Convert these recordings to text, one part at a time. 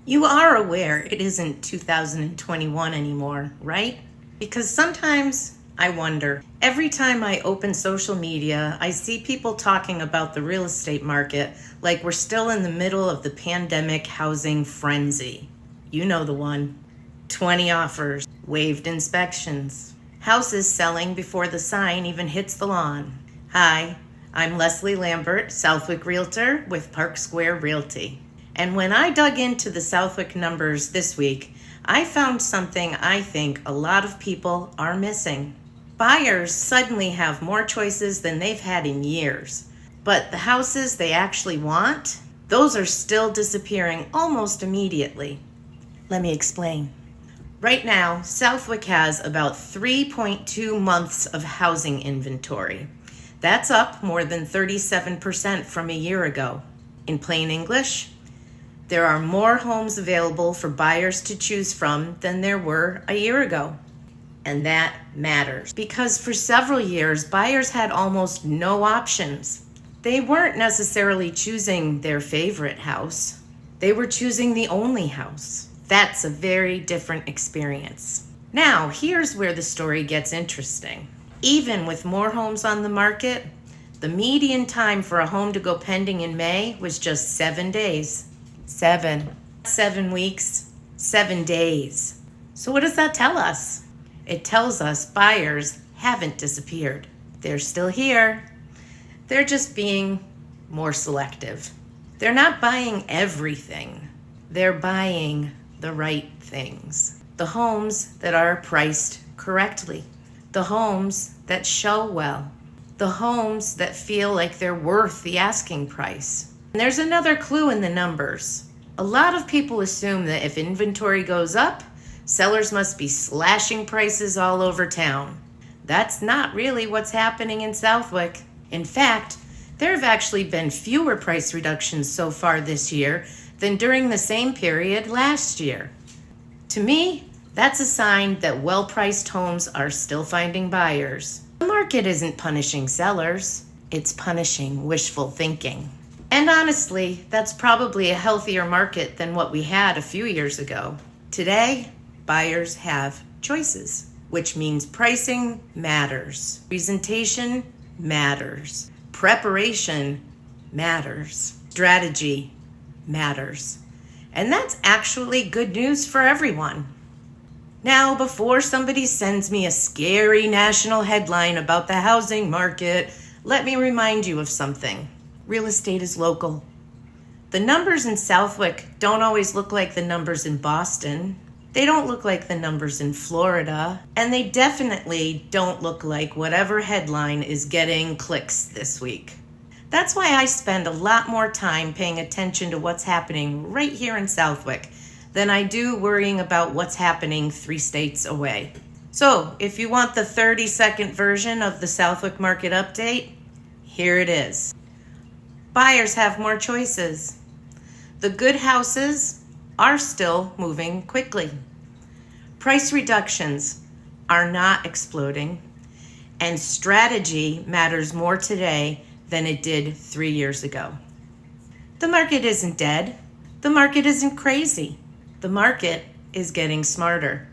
You are aware it isn't 2021 anymore, right? Because sometimes I wonder, every time I open social media, I see people talking about the real estate market like we're still in the middle of the pandemic housing frenzy. You know the one. 20 offers, waived inspections, houses selling before the sign even hits the lawn. Hi, I'm Leslie Lambert, Southwick Realtor with Park Square Realty. And when I dug into the Southwick numbers this week, I found something I think a lot of people are missing. Buyers suddenly have more choices than they've had in years, but the houses they actually want, those are still disappearing almost immediately. Let me explain. Right now, Southwick has about 3.2 months of housing inventory. That's up more than 37% from a year ago. In plain English, there are more homes available for buyers to choose from than there were a year ago. And that matters because for several years, buyers had almost no options. They weren't necessarily choosing their favorite house. They were choosing the only house. That's a very different experience. Now, here's where the story gets interesting. Even with more homes on the market, the median time for a home to go pending in May was just 7 days. 7 weeks, 7 days. So what does that tell us? It tells us buyers haven't disappeared. They're still here. They're just being more selective. They're not buying everything. They're buying the right things. The homes that are priced correctly. The homes that show well. The homes that feel like they're worth the asking price. And there's another clue in the numbers. A lot of people assume that if inventory goes up, sellers must be slashing prices all over town. That's not really what's happening in Southwick. In fact, there have actually been fewer price reductions so far this year than during the same period last year. To me, that's a sign that well-priced homes are still finding buyers. The market isn't punishing sellers, it's punishing wishful thinking. And honestly, that's probably a healthier market than what we had a few years ago. Today, buyers have choices, which means pricing matters, presentation matters, preparation matters, strategy matters. And that's actually good news for everyone. Now, before somebody sends me a scary national headline about the housing market, let me remind you of something. Real estate is local. The numbers in Southwick don't always look like the numbers in Boston. They don't look like the numbers in Florida. And they definitely don't look like whatever headline is getting clicks this week. That's why I spend a lot more time paying attention to what's happening right here in Southwick than I do worrying about what's happening 3 states away. So if you want the 30-second version of the Southwick market update, here it is. Buyers have more choices. The good houses are still moving quickly. Price reductions are not exploding, and strategy matters more today than it did 3 years ago. The market isn't dead. The market isn't crazy. The market is getting smarter.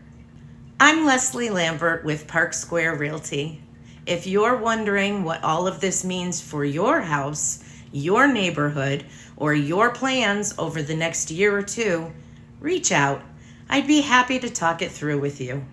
I'm Leslie Lambert with Park Square Realty. If you're wondering what all of this means for your house, your neighborhood, or your plans over the next year or two, reach out. I'd be happy to talk it through with you.